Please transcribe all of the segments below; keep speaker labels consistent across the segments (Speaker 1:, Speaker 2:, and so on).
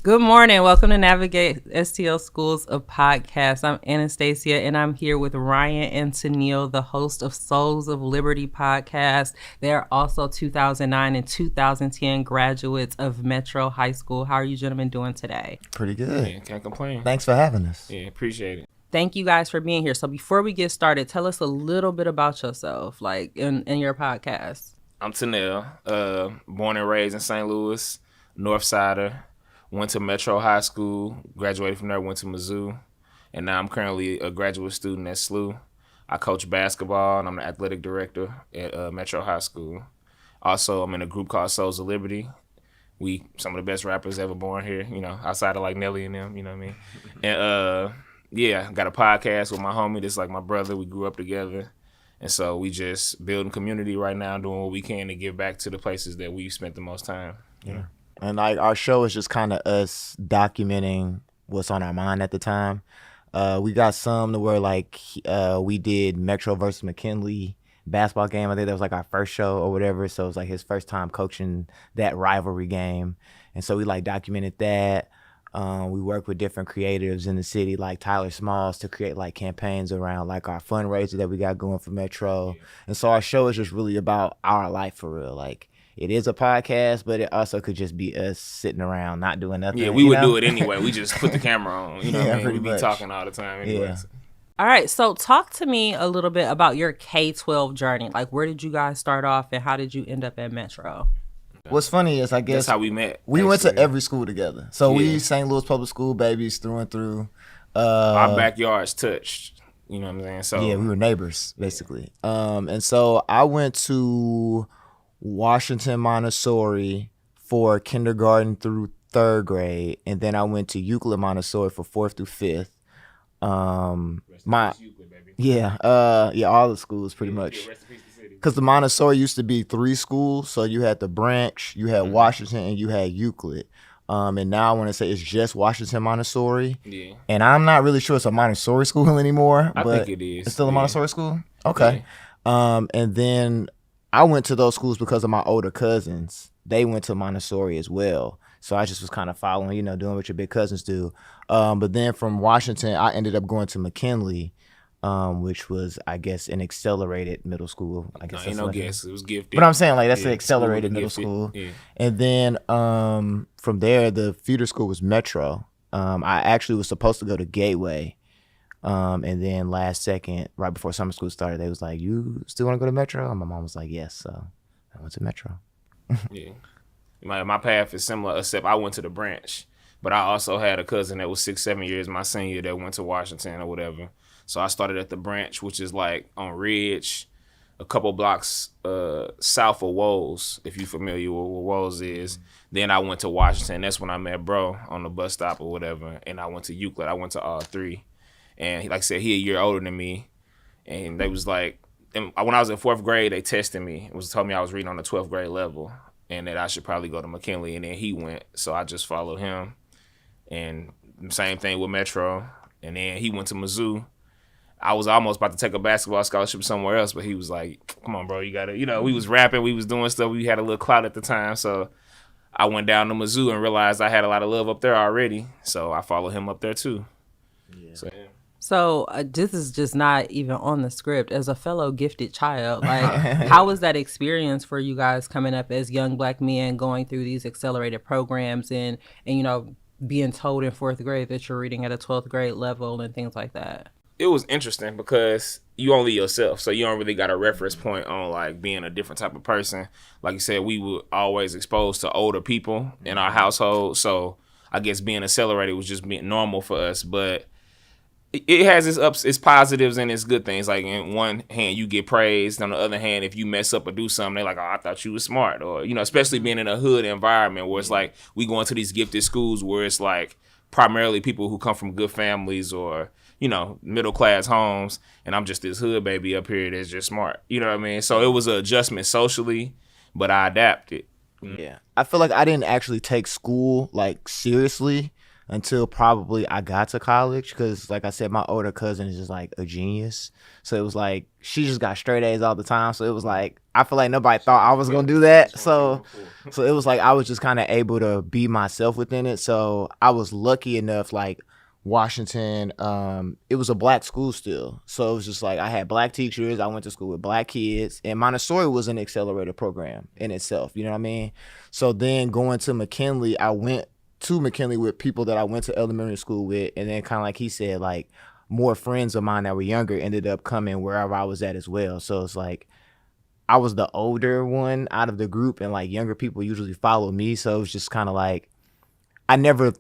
Speaker 1: Good morning. Welcome to Navigate STL Schools, a podcast. I'm Anastasia, and I'm here with Ryan and Tennille, the host of Souls of Liberty podcast. They're also 2009 and 2010 graduates of Metro High School. How are you gentlemen doing today?
Speaker 2: Pretty good.
Speaker 3: Yeah, can't complain.
Speaker 2: Thanks for having us.
Speaker 3: Yeah, appreciate it.
Speaker 1: Thank you guys for being here. So before we get started, tell us a little bit about yourself, like in your podcast.
Speaker 3: I'm Tennille, born and raised in St. Louis, North Sider. Went to Metro High School, graduated from there, went to Mizzou, and now I'm currently a graduate student at SLU. I coach basketball, and I'm the athletic director at Metro High School. Also, I'm in a group called Souls of Liberty. We some of the best rappers ever born here, outside of like Nelly and them, you know what I mean? And yeah, got a podcast with my homie that's like my brother. We grew up together. And so we just building community right now, doing what we can to give back to the places that we've spent the most time.
Speaker 2: Yeah. And like our show is just kind of us documenting what's on our mind at the time. We got some to where like we did Metro versus McKinley basketball game. I think that was like our first show or whatever. So it was like his first time coaching that rivalry game. And so we like documented that. We work with different creatives in the city like Tyler Smalls to create like campaigns around like our fundraiser that we got going for Metro. And so our show is just really about our life for real. Like, it is a podcast, but it also could just be us sitting around not doing nothing.
Speaker 3: Yeah, we would do it anyway. We just put the camera on. You know what I mean? We be talking all the time anyway.
Speaker 2: Yeah.
Speaker 1: All right, so talk to me a little bit about your K-12 journey. Like, where did you guys start off, and how did you end up at Metro?
Speaker 2: What's funny is, I guess,
Speaker 3: that's how we met.
Speaker 2: We went to every school together. So we St. Louis public school babies through and through.
Speaker 3: Our backyards touched. You know what I'm saying? So
Speaker 2: yeah, we were neighbors, basically. And so I went to Washington Montessori for kindergarten through third grade, and then I went to Euclid Montessori for fourth through fifth.
Speaker 3: Euclid, baby.
Speaker 2: Yeah, all the schools pretty much. Because the Montessori used to be 3 schools, so you had the branch, you had Washington, and you had Euclid. And now I want to say it's just Washington Montessori.
Speaker 3: Yeah.
Speaker 2: And I'm not really sure it's a Montessori school anymore.
Speaker 3: I
Speaker 2: but
Speaker 3: think it is.
Speaker 2: It's still a Montessori school? Okay. Yeah. And then I went to those schools because of my older cousins. They went to Montessori as well. So I just was kind of following, doing what your big cousins do. But then from Washington, I ended up going to McKinley, which was, I guess, an accelerated middle school. I guess
Speaker 3: ain't no guess. It was gifted.
Speaker 2: But I'm saying, like, that's an accelerated middle school.
Speaker 3: Yeah.
Speaker 2: And then from there, the feeder school was Metro. I actually was supposed to go to Gateway. And then last second, right before summer school started, they was like, "You still want to go to Metro?" And my mom was like, "Yes." So I went to Metro.
Speaker 3: Yeah. My path is similar, except I went to the branch. But I also had a cousin that was 6-7 years my senior that went to Washington or whatever. So I started at the branch, which is like on Ridge, a couple blocks south of Woles, if you're familiar with what Woles is. Then I went to Washington. That's when I met bro on the bus stop or whatever. And I went to Euclid. I went to all 3. And like I said, he a year older than me. And they was like, and when I was in 4th grade, they tested me. It was told me I was reading on the 12th grade level and that I should probably go to McKinley. And then he went. So I just followed him. And same thing with Metro. And then he went to Mizzou. I was almost about to take a basketball scholarship somewhere else, but he was like, "Come on, bro, you got to," we was rapping, we was doing stuff. We had a little clout at the time. So I went down to Mizzou and realized I had a lot of love up there already. So I followed him up there too. Yeah.
Speaker 1: So this is just not even on the script. As a fellow gifted child, like, how was that experience for you guys coming up as young Black men, going through these accelerated programs and being told in 4th grade that you're reading at a 12th grade level and things like that?
Speaker 3: It was interesting because you only yourself, so you don't really got a reference point on like being a different type of person. Like you said, we were always exposed to older people in our household, so I guess being accelerated was just being normal for us. But it has its ups, its positives, and its good things. Like, in one hand, you get praised. On the other hand, if you mess up or do something, they're like, "Oh, I thought you were smart." Or, especially being in a hood environment where it's like we go into these gifted schools where it's like primarily people who come from good families or, middle class homes. And I'm just this hood baby up here that's just smart. You know what I mean? So it was an adjustment socially, but I adapted.
Speaker 2: Yeah. I feel like I didn't actually take school like seriously until probably I got to college because, like I said, my older cousin is just like a genius. So it was like she just got straight A's all the time. So it was like I feel like nobody thought I was gonna do that. So it was like I was just kind of able to be myself within it. So I was lucky enough, like Washington, it was a black school still. So it was just like I had black teachers. I went to school with black kids, and Montessori was an accelerated program in itself. You know what I mean? So then going to McKinley, I went to McKinley with people that I went to elementary school with, and then kind of like he said, like more friends of mine that were younger ended up coming wherever I was at as well. So it's like I was the older one out of the group, and like younger people usually follow me. So it was just kind of like I never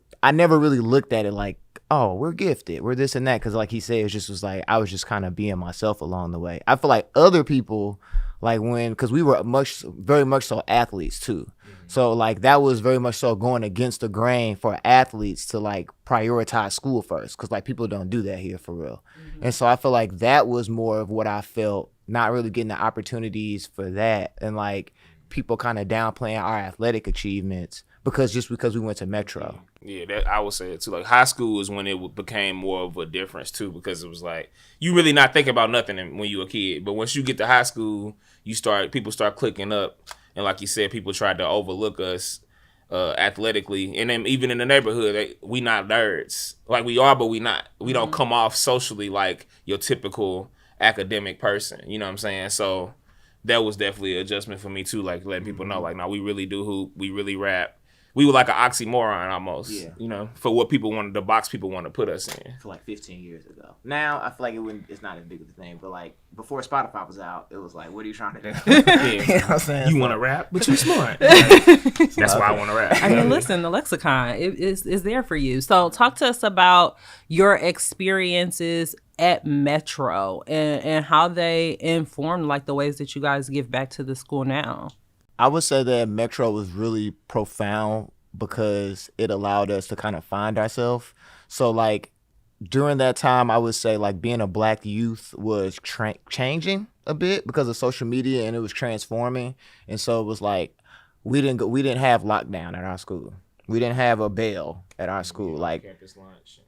Speaker 2: really looked at it like, oh, we're gifted, we're this and that, because like he said, it just was like I was just kind of being myself along the way. I feel like other people, like because we were very much so athletes too. So like that was very much so going against the grain for athletes to like prioritize school first, because like people don't do that here for real. And so I feel like that was more of what I felt, not really getting the opportunities for that, and like people kind of downplaying our athletic achievements because we went to Metro.
Speaker 3: Yeah, that I would say it too. Like high school is when it became more of a difference too, because it was like you really not thinking about nothing when you a kid, but once you get to high school, people start clicking up, and like you said, people tried to overlook us athletically, and then even in the neighborhood, we not nerds. Like we are, but we not. We don't come off socially like your typical academic person. You know what I'm saying? So that was definitely an adjustment for me too. Like letting people know, like, no, we really do hoop, we really rap. We were like an oxymoron almost, you know, for what people wanted, the box people want to put us in.
Speaker 2: For like 15 years ago. Now, I feel like it's not as big of a thing, but like before Spotify was out, it was like, what are you trying to do?
Speaker 3: Yeah.
Speaker 2: You know what I'm saying?
Speaker 3: You want to rap, but you're smart. That's why I want to rap.
Speaker 1: I mean, listen, the lexicon is there for you. So talk to us about your experiences at Metro and how they informed like the ways that you guys give back to the school now.
Speaker 2: I would say that Metro was really profound because it allowed us to kind of find ourselves. So like during that time, I would say like being a black youth was changing a bit because of social media, and it was transforming. And so it was like we didn't have lockdown at our school. We didn't have a bail at our school. Like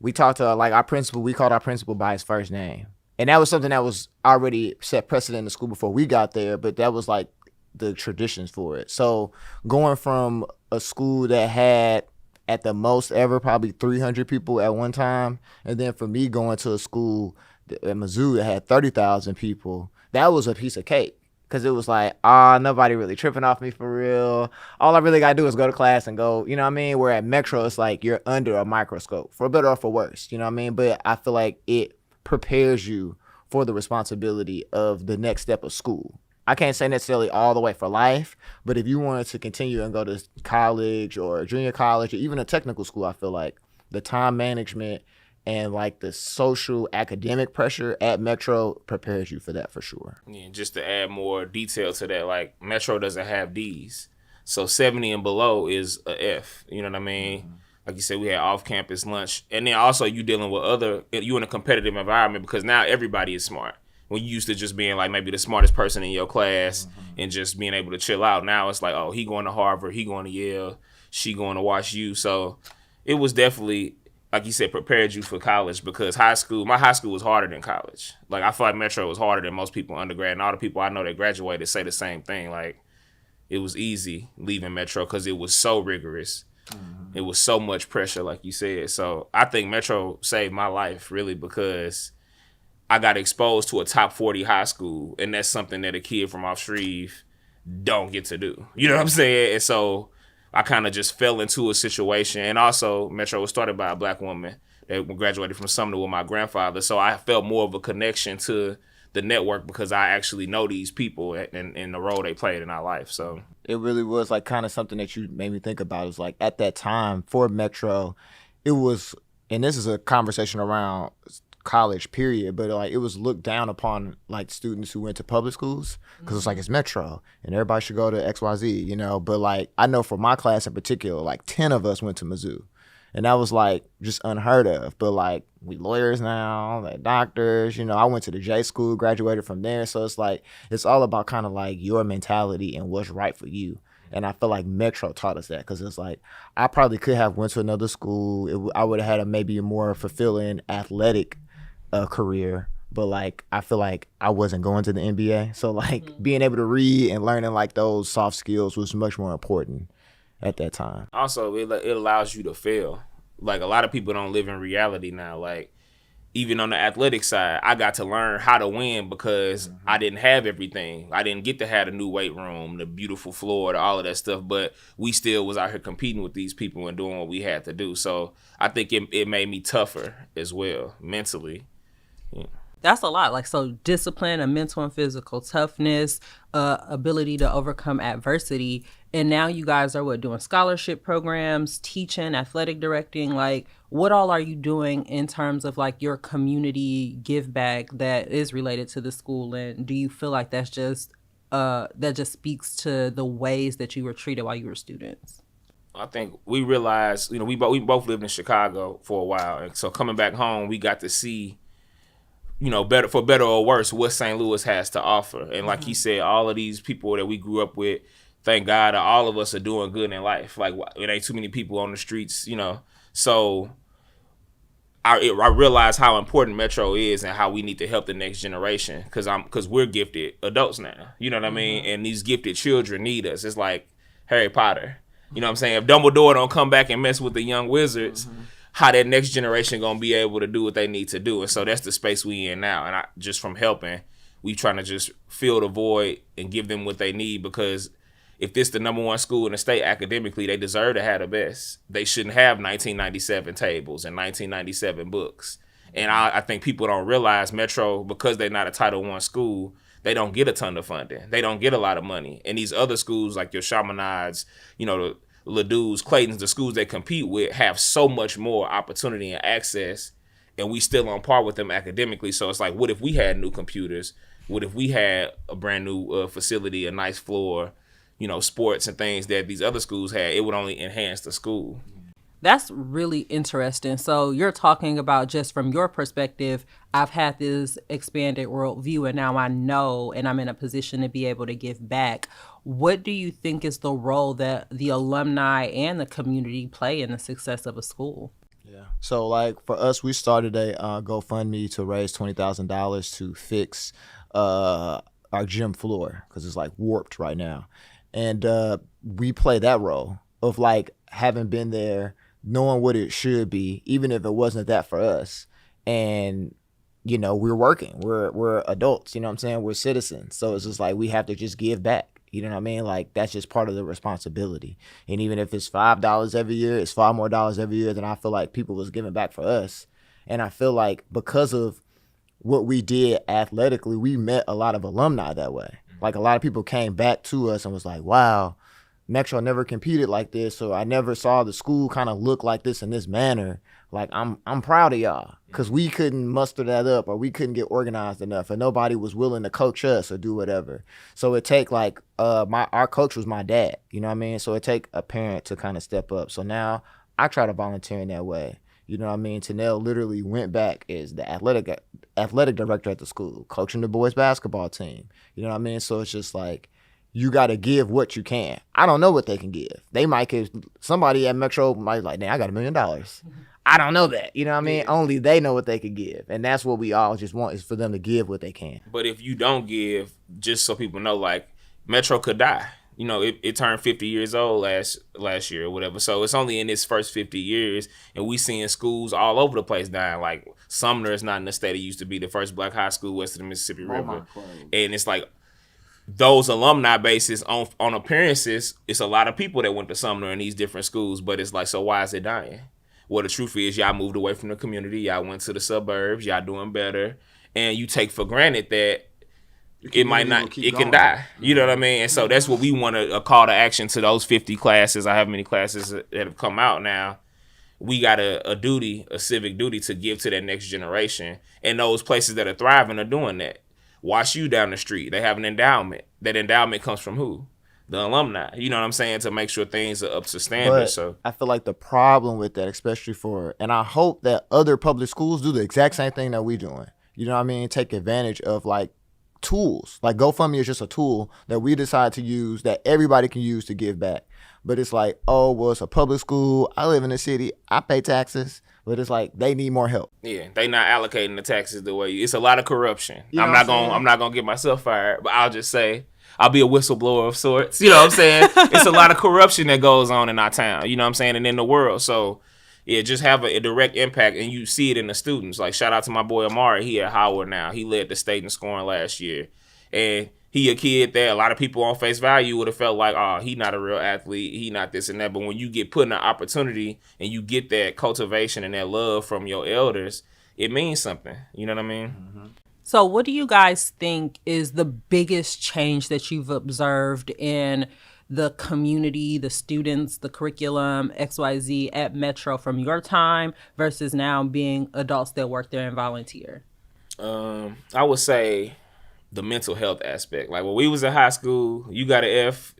Speaker 2: we talked to like our principal. We called our principal by his first name, and that was something that was already set precedent in the school before we got there. But that was like the traditions for it. So going from a school that had at the most ever probably 300 people at one time, and then for me going to a school at Mizzou that had 30,000 people, that was a piece of cake. Because it was like, nobody really tripping off me for real. All I really got to do is go to class and go, you know what I mean? Where at Metro, it's like you're under a microscope, for better or for worse, you know what I mean? But I feel like it prepares you for the responsibility of the next step of school. I can't say necessarily all the way for life, but if you wanted to continue and go to college or junior college or even a technical school, I feel like the time management and like the social academic pressure at Metro prepares you for that for sure.
Speaker 3: Yeah, just to add more detail to that, like Metro doesn't have D's. So 70 and below is a F. You know what I mean? Mm-hmm. Like you said, we had off-campus lunch. And then also you dealing with you in a competitive environment because now everybody is smart. When you used to just being like maybe the smartest person in your class and just being able to chill out. Now it's like, oh, he going to Harvard, he going to Yale, she going to Wash U. So it was definitely, like you said, prepared you for college because my high school was harder than college. Like I feel like Metro was harder than most people undergrad. And all the people I know that graduated say the same thing. Like it was easy leaving Metro because it was so rigorous. It was so much pressure, like you said. So I think Metro saved my life really because I got exposed to a top 40 high school, and that's something that a kid from off Shreve don't get to do. You know what I'm saying? And so I kind of just fell into a situation. And also, Metro was started by a black woman that graduated from Sumner with my grandfather. So I felt more of a connection to the network because I actually know these people and the role they played in our life. So
Speaker 2: it really was like kind of something that you made me think about. Is like at that time for Metro, it was, and this is a conversation around college period, but like it was looked down upon like students who went to public schools because it's like it's Metro and everybody should go to XYZ, you know. But like I know for my class in particular, like 10 of us went to Mizzou, and that was like just unheard of. But like we lawyers now, like doctors, you know. I went to the J school, graduated from there, so it's like it's all about kind of like your mentality and what's right for you. And I feel like Metro taught us that because it's like I probably could have went to another school. I would have had maybe a more fulfilling athletic career, but like I feel like I wasn't going to the NBA. So like being able to read and learning like those soft skills was much more important at that time.
Speaker 3: Also, it allows you to fail. Like a lot of people don't live in reality now. Like even on the athletic side, I got to learn how to win because I didn't have everything. I didn't get to have a new weight room, the beautiful floor, all of that stuff. But we still was out here competing with these people and doing what we had to do. So I think it made me tougher as well mentally. Yeah.
Speaker 1: That's a lot. Like, so discipline, a mental and physical toughness, ability to overcome adversity. And now you guys are doing scholarship programs, teaching, athletic directing. Like, what all are you doing in terms of like your community give back that is related to the school? And do you feel like that just speaks to the ways that you were treated while you were students?
Speaker 3: I think we realized, we both lived in Chicago for a while. And so coming back home, we got to see, better for better or worse, what St. Louis has to offer. And like he said, all of these people that we grew up with, thank God all of us are doing good in life. Like it ain't too many people on the streets, So I realize how important Metro is and how we need to help the next generation because we're gifted adults now. You know what I mean? And these gifted children need us. It's like Harry Potter. You know what I'm saying? If Dumbledore don't come back and mess with the young wizards, how that next generation gonna be able to do what they need to do. And so that's the space we in now. And just from helping, we trying to just fill the void and give them what they need, because if this the number one school in the state academically, they deserve to have the best. They shouldn't have 1997 tables and 1997 books. And I think people don't realize Metro, because they're not a Title I school, they don't get a ton of funding. They don't get a lot of money. And these other schools like your Chaminades, the Ladou's, Clayton's, the schools they compete with have so much more opportunity and access, and we still on par with them academically. So it's like, what if we had new computers? What if we had a brand new facility, a nice floor, sports and things that these other schools had? It would only enhance the school.
Speaker 1: That's really interesting. So you're talking about, just from your perspective, I've had this expanded worldview and now I know and I'm in a position to be able to give back. What do you think is the role that the alumni and the community play in the success of a school?
Speaker 2: Yeah. So like for us, we started a GoFundMe to raise $20,000 to fix our gym floor because it's like warped right now. And we play that role of like having been there, knowing what it should be, even if it wasn't that for us. And, we're working. We're adults, what I'm saying? We're citizens. So it's just like we have to just give back. You know what I mean? Like that's just part of the responsibility. And even if it's $5 every year, it's $5 more every year, then I feel like people was giving back for us. And I feel like because of what we did athletically, we met a lot of alumni that way. Like a lot of people came back to us and was like, wow, Metro never competed like this, so I never saw the school kind of look like this in this manner. Like I'm proud of y'all, because we couldn't muster that up, or we couldn't get organized enough, and nobody was willing to coach us or do whatever. So it take like our coach was my dad, you know what I mean? So it take a parent to kind of step up. So now I try to volunteer in that way. You know what I mean? Tanel literally went back as the athletic director at the school, coaching the boys basketball team. You know what I mean? So it's just like, you got to give what you can. I don't know what they can give. They might give, somebody at Metro might like, dang, I got $1 million. I don't know that. You know what I mean? Yeah. Only they know what they can give. And that's what we all just want, is for them to give what they can.
Speaker 3: But if you don't give, just so people know, like Metro could die. It turned 50 years old last year or whatever. So it's only in its first 50 years, and we seeing schools all over the place dying. Like Sumner is not in the state it used to be, the first black high school west of the Mississippi River. And it's like, those alumni bases on appearances, it's a lot of people that went to Sumner in these different schools, but it's like, so why is it dying? Well, the truth is, y'all moved away from the community, y'all went to the suburbs, y'all doing better, and you take for granted that it might not, it can die. You know what I mean? And so that's what we want a call to action to those 50 classes. I have many classes that have come out now. We got a duty, a civic duty, to give to that next generation, and those places that are thriving are doing that. Watch you down the street. They have an endowment. That endowment comes from who? The alumni. You know what I'm saying? To make sure things are up to standard.
Speaker 2: But
Speaker 3: so
Speaker 2: I feel like the problem with that, especially and I hope that other public schools do the exact same thing that we doing. You know what I mean? Take advantage of like tools. Like GoFundMe is just a tool that we decide to use, that everybody can use to give back. But it's like, oh, well, it's a public school. I live in the city. I pay taxes. But it's like they need more help.
Speaker 3: Yeah, they not allocating the taxes the way it's a lot of corruption.
Speaker 2: You know
Speaker 3: I'm not gonna get myself fired, but I'll just say I'll be a whistleblower of sorts. You know what I'm saying? It's a lot of corruption that goes on in our town. You know what I'm saying? And in the world. So yeah, just have a direct impact, and you see it in the students. Like shout out to my boy Amari. He at Howard now. He led the state in scoring last year, and he a kid that a lot of people on face value would have felt like, oh, he not a real athlete. He not this and that. But when you get put in an opportunity and you get that cultivation and that love from your elders, it means something. You know what I mean?
Speaker 2: Mm-hmm.
Speaker 1: So what do you guys think is the biggest change that you've observed in the community, the students, the curriculum, XYZ at Metro from your time versus now being adults that work there and volunteer?
Speaker 3: I would say the mental health aspect. Like when we was in high school, you got an F,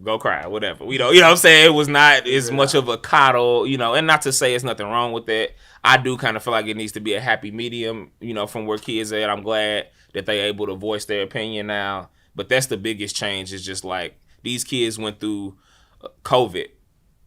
Speaker 3: go cry, whatever. You know what I'm saying? It was not as much of a coddle, and not to say it's nothing wrong with that. I do kind of feel like it needs to be a happy medium, from where kids are at. I'm glad that they able to voice their opinion now. But that's the biggest change is just like these kids went through COVID.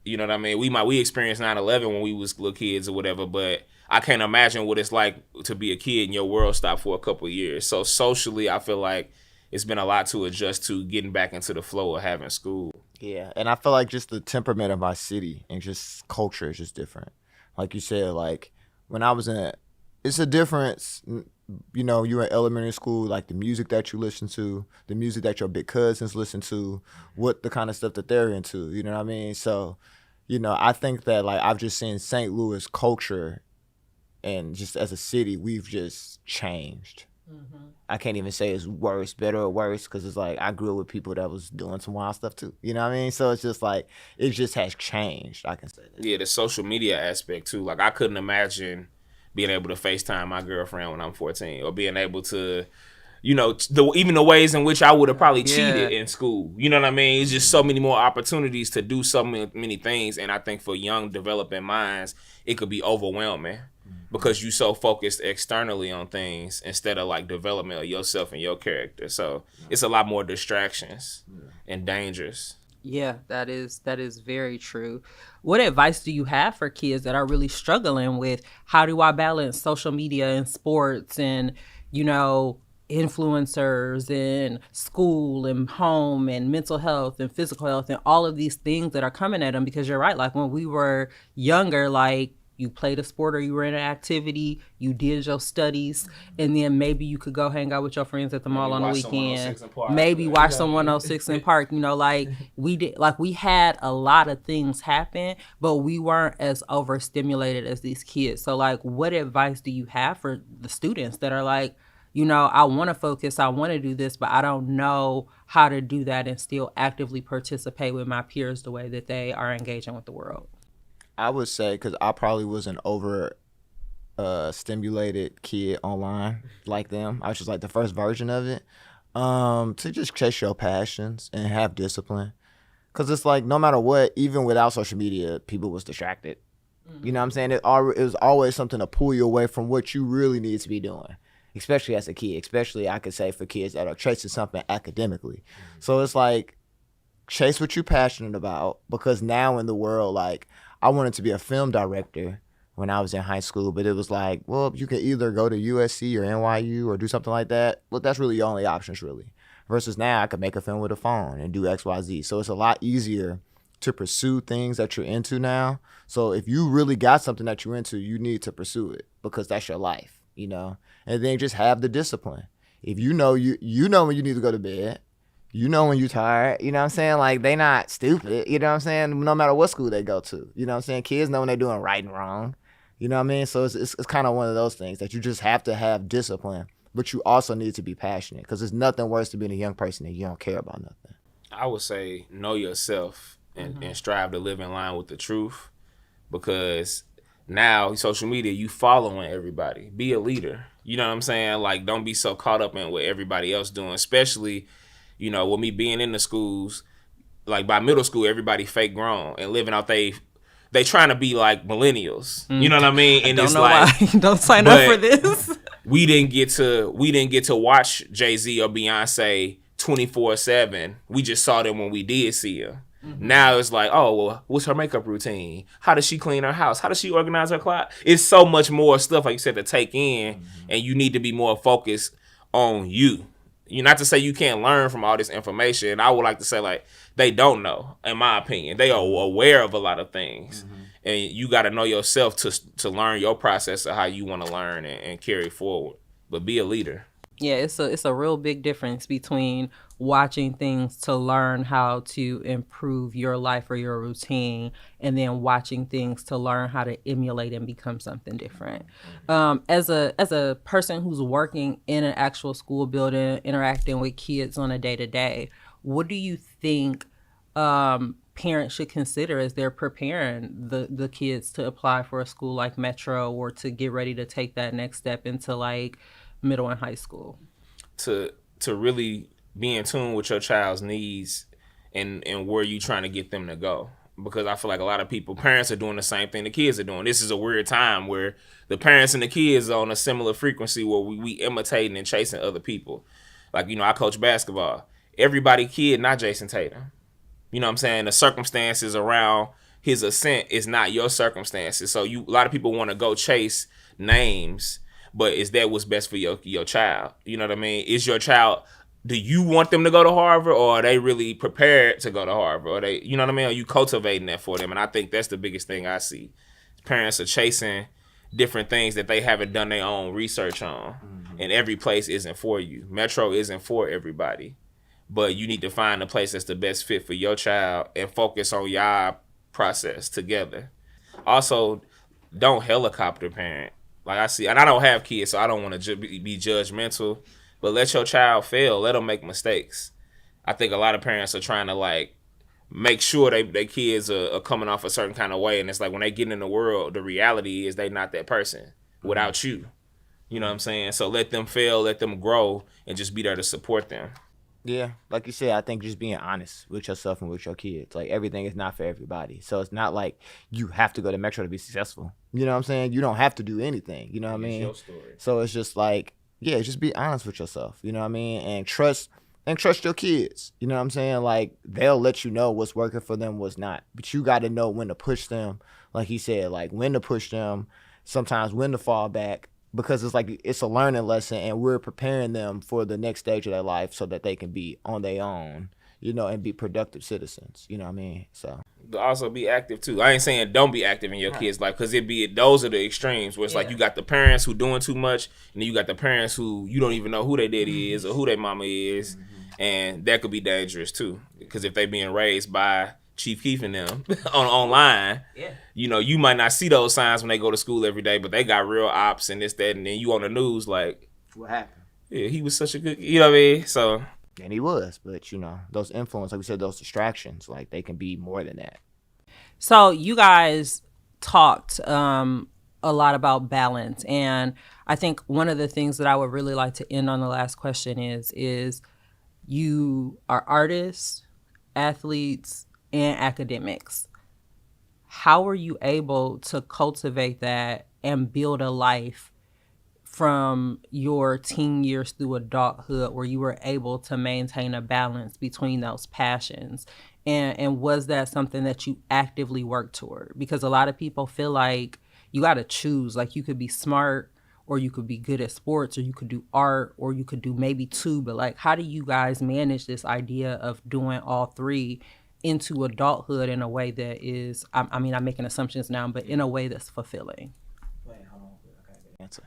Speaker 3: You know what I mean? We experienced 9/11 when we was little kids or whatever, but I can't imagine what it's like to be a kid and your world stopped for a couple of years. So socially, I feel like it's been a lot to adjust to getting back into the flow of having school.
Speaker 2: Yeah, and I feel like just the temperament of our city and just culture is just different. Like you said, like when I was it's a difference. You're in elementary school, like the music that you listen to, the music that your big cousins listen to, what the kind of stuff that they're into. You know what I mean? So, I think that like I've just seen St. Louis culture. And just as a city, we've just changed. Mm-hmm. I can't even say it's worse, better or worse, because it's like I grew up with people that was doing some wild stuff too. You know what I mean? So it's just like, it just has changed, I can say that.
Speaker 3: Yeah, the social media aspect too. Like I couldn't imagine being able to FaceTime my girlfriend when I'm 14 or being able to, even the ways in which I would have probably cheated in school. You know what I mean? It's just so many more opportunities to do so many things. And I think for young developing minds, it could be overwhelming. Because you so focused externally on things instead of like development of yourself and your character. So it's a lot more distractions and dangers.
Speaker 1: Yeah, that is very true. What advice do you have for kids that are really struggling with how do I balance social media and sports and, influencers and school and home and mental health and physical health and all of these things that are coming at them? Because you're right, like when we were younger, like you played a sport or you were in an activity, you did your studies, and then maybe you could go hang out with your friends at the mall on the weekend. Maybe watch some 106 in Park. Like we had a lot of things happen, but we weren't as overstimulated as these kids. So like, what advice do you have for the students that are like, I want to focus, I want to do this, but I don't know how to do that and still actively participate with my peers the way that they are engaging with the world?
Speaker 2: I would say, because I probably was an over stimulated kid online like them. I was just like the first version of it. To just chase your passions and have discipline. Because it's like no matter what, even without social media, people was distracted. Mm-hmm. You know what I'm saying? It was always something to pull you away from what you really need to be doing. Especially as a kid. Especially, I could say, for kids that are chasing something academically. Mm-hmm. So it's like, chase what you're passionate about. Because now in the world, like, I wanted to be a film director when I was in high school, but it was like, well, you can either go to USC or NYU or do something like that. Well, that's really your only options, really. Versus now, I could make a film with a phone and do XYZ. So it's a lot easier to pursue things that you're into now. So if you really got something that you're into, you need to pursue it because that's your life, And then just have the discipline. If you know when you need to go to bed, when you're tired, you know what I'm saying? Like, they not stupid, you know what I'm saying? No matter what school they go to, you know what I'm saying? Kids know when they're doing right and wrong, you know what I mean? So it's kind of one of those things that you just have to have discipline, but you also need to be passionate because there's nothing worse than being a young person that you don't care about nothing.
Speaker 3: I would say know yourself and strive to live in line with the truth because now social media, you following everybody. Be a leader. You know what I'm saying? Like, don't be so caught up in what everybody else doing, especially with me being in the schools, like by middle school, everybody fake grown and living out they trying to be like millennials. You know what I mean? And
Speaker 1: don't know why. Don't sign up for this.
Speaker 3: We didn't get to watch Jay-Z or Beyonce 24/7. We just saw them when we did see them. Now it's like, oh, well, what's her makeup routine? How does she clean her house? How does she organize her closet? It's so much more stuff, like you said, to take in, and you need to be more focused on you. You're not to say you can't learn from all this information. I would like to say, like, they don't know, in my opinion. They are aware of a lot of things. And you got to know yourself to learn your process of how you want to learn and carry forward. But be a leader.
Speaker 1: Yeah, it's a real big difference between watching things to learn how to improve your life or your routine, and then watching things to learn how to emulate and become something different. As a person who's working in an actual school building, interacting with kids on a day-to-day, what do you think parents should consider as they're preparing the kids to apply for a school like Metro, or to get ready to take that next step into like middle and high school?
Speaker 3: To really be in tune with your child's needs and where you trying to get them to go. Because I feel like a lot of parents are doing the same thing the kids are doing. This is a weird time where the parents and the kids are on a similar frequency where we imitating and chasing other people. Like, I coach basketball. Everybody kid, not Jason Tatum. You know what I'm saying? The circumstances around his ascent is not your circumstances. So a lot of people want to go chase names, but is that what's best for your child? You know what I mean? Is your child, do you want them to go to Harvard, or are they really prepared to go to Harvard? Or they, you know what I mean? Are you cultivating that for them? And I think that's the biggest thing I see. Parents are chasing different things that they haven't done their own research on. And every place isn't for you. Metro isn't for everybody. But you need to find a place that's the best fit for your child and focus on your process together. Also, don't helicopter parent. Like I see, and I don't have kids, so I don't want to be judgmental, but let your child fail. Let them make mistakes. I think a lot of parents are trying to, like, make sure their kids are coming off a certain kind of way, and it's like when they get in the world, the reality is they not that person without you. You know what I'm saying? So let them fail, let them grow, and just be there to support them.
Speaker 2: Yeah, like you said, I think just being honest with yourself and with your kids. Like, everything is not for everybody. So it's not like you have to go to Metro to be successful. You know what I'm saying? You don't have to do anything. You know what I mean?
Speaker 3: Your story.
Speaker 2: So it's just like, yeah, just be honest with yourself. You know what I mean? And trust your kids. You know what I'm saying? Like, they'll let you know what's working for them, what's not. But you got to know when to push them. Like he said, like, when to push them, sometimes when to fall back. Because it's like, it's a learning lesson, and we're preparing them for the next stage of their life so that they can be on their own, and be productive citizens. You know what I mean? So
Speaker 3: also be active too. I ain't saying don't be active in your kids' life, because those are the extremes where it's like you got the parents who doing too much, and then you got the parents who you don't even know who their daddy is or who their mama is, and that could be dangerous too. Because if they being raised by Chief Keef and them online, you might not see those signs when they go to school every day, but they got real ops and this, that, and then you on the news like,
Speaker 2: what happened?
Speaker 3: Yeah, he was such a good, you know what I mean? So,
Speaker 2: and he was, but those influence, like we said, those distractions, like, they can be more than that.
Speaker 1: So you guys talked a lot about balance, and I think one of the things that I would really like to end on the last question is you are artists, athletes, and academics. How are you able to cultivate that and build a life from your teen years through adulthood where you were able to maintain a balance between those passions? And was that something that you actively worked toward? Because a lot of people feel like you got to choose. Like, you could be smart, or you could be good at sports, or you could do art, or you could do maybe two. But, like, how do you guys manage this idea of doing all three into adulthood in a way that is, I'm making assumptions now, but in a way that's fulfilling?
Speaker 2: Wait, hold on. I gotta get an answer.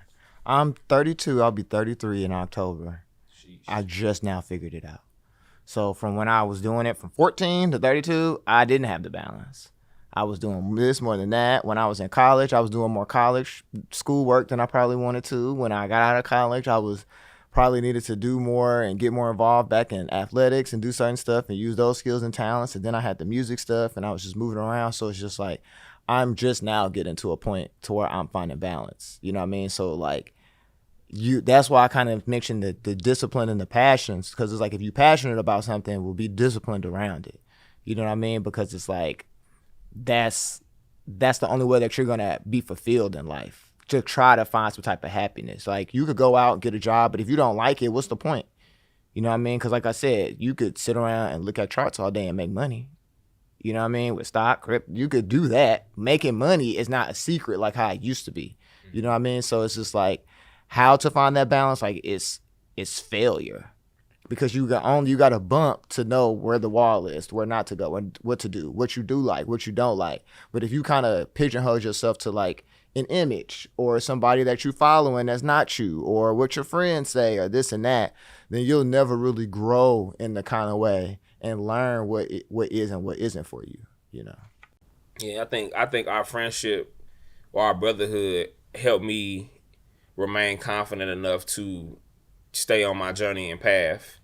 Speaker 2: I'm 32. I'll be 33 in October. Sheesh. I just now figured it out. So from when I was doing it from 14 to 32, I didn't have the balance. I was doing this more than that. When I was in college, I was doing more college schoolwork than I probably wanted to. When I got out of college, I was probably needed to do more and get more involved back in athletics and do certain stuff and use those skills and talents. And then I had the music stuff, and I was just moving around. So it's just like, I'm just now getting to a point to where I'm finding balance. You know what I mean? So, like, that's why I kind of mentioned the discipline and the passions, because it's like, if you're passionate about something, we'll be disciplined around it. You know what I mean? Because it's like, that's the only way that you're going to be fulfilled in life, to try to find some type of happiness. Like, you could go out and get a job, but if you don't like it, what's the point? You know what I mean? Because like I said, you could sit around and look at charts all day and make money. You know what I mean? With stock, crypto, you could do that. Making money is not a secret like how it used to be. You know what I mean? So it's just like how to find that balance. Like it's failure, because you got a bump to know where the wall is, where not to go, and what to do, what you do like, what you don't like. But if you kind of pigeonhole yourself to like an image or somebody that you following that's not you, or what your friends say, or this and that, then you'll never really grow in the kind of way and learn what is and what isn't for you, you know.
Speaker 3: Yeah, I think our friendship or our brotherhood helped me remain confident enough to stay on my journey and path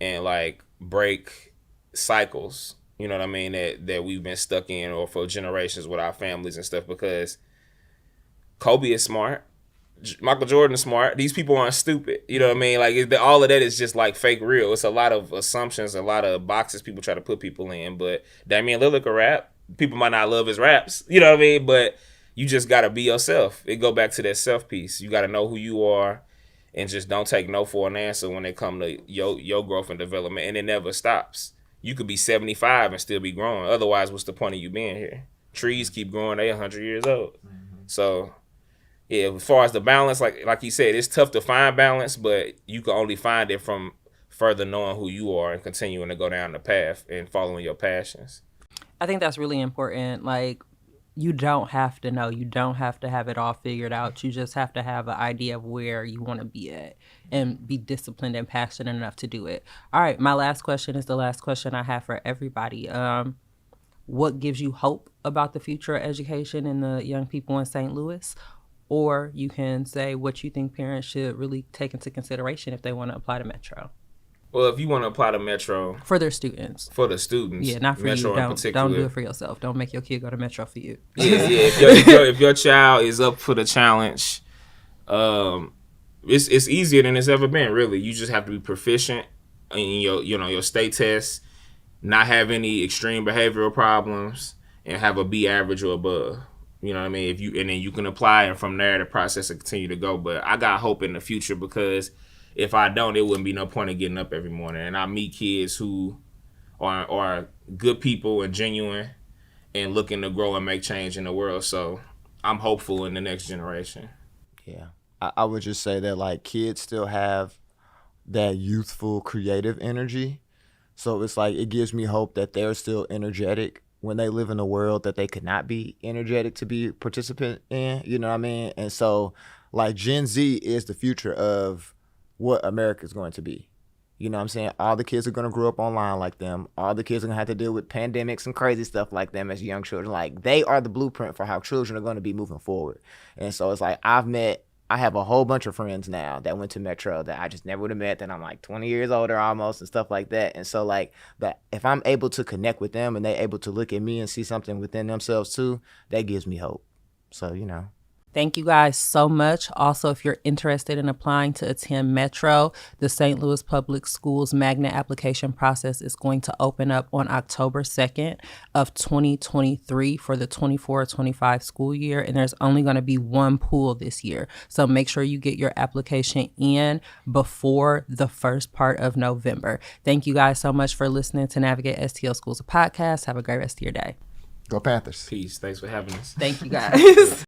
Speaker 3: and like break cycles, you know what I mean, that we've been stuck in or for generations with our families and stuff, because Kobe is smart. Michael Jordan is smart. These people aren't stupid. You know what I mean? Like all of that is just like fake real. It's a lot of assumptions, a lot of boxes people try to put people in. But Damian Lillard can rap. People might not love his raps. You know what I mean? But you just got to be yourself. It go back to that self piece. You got to know who you are and just don't take no for an answer when it come to your growth and development. And it never stops. You could be 75 and still be growing. Otherwise, what's the point of you being here? Trees keep growing. They 100 years old. Mm-hmm. So yeah, as far as the balance, like you said, it's tough to find balance, but you can only find it from further knowing who you are and continuing to go down the path and following your passions.
Speaker 1: I think that's really important. Like, you don't have to know. You don't have to have it all figured out. You just have to have an idea of where you want to be at and be disciplined and passionate enough to do it. All right, my last question is the last question I have for everybody. What gives you hope about the future of education and the young people in St. Louis? Or you can say what you think parents should really take into consideration if they want to apply to Metro.
Speaker 3: Well, if you want to apply to Metro
Speaker 1: for their students,
Speaker 3: yeah,
Speaker 1: not for
Speaker 3: Metro
Speaker 1: you. Don't do it for yourself. Don't make your kid go to Metro for you.
Speaker 3: Yeah. If your child is up for the challenge, it's easier than it's ever been. Really, you just have to be proficient in your state tests, not have any extreme behavioral problems, and have a B average or above. You know what I mean? And then you can apply, and from there the process will continue to go. But I got hope in the future, because if I don't, it wouldn't be no point in getting up every morning. And I meet kids who are good people and genuine and looking to grow and make change in the world. So I'm hopeful in the next generation.
Speaker 2: Yeah. I would just say that like kids still have that youthful creative energy. So it's like it gives me hope that they're still energetic when they live in a world that they could not be energetic to be participant in, you know what I mean? And so like Gen Z is the future of what America is going to be. You know what I'm saying? All the kids are going to grow up online like them. All the kids are going to have to deal with pandemics and crazy stuff like them as young children. Like they are the blueprint for how children are going to be moving forward. And so it's like I have a whole bunch of friends now that went to Metro that I just never would have met, that I'm like 20 years older almost and stuff like that. And so like that, if I'm able to connect with them and they're able to look at me and see something within themselves too, that gives me hope. So, you know.
Speaker 1: Thank you guys so much. Also, if you're interested in applying to attend Metro, the St. Louis Public Schools magnet application process is going to open up on October 2nd of 2023 for the 24-25 school year. And there's only going to be one pool this year. So make sure you get your application in before the first part of November. Thank you guys so much for listening to Navigate STL Schools, a podcast. Have a great rest of your day.
Speaker 2: Go Panthers.
Speaker 3: Peace. Thanks for having us.
Speaker 1: Thank you guys.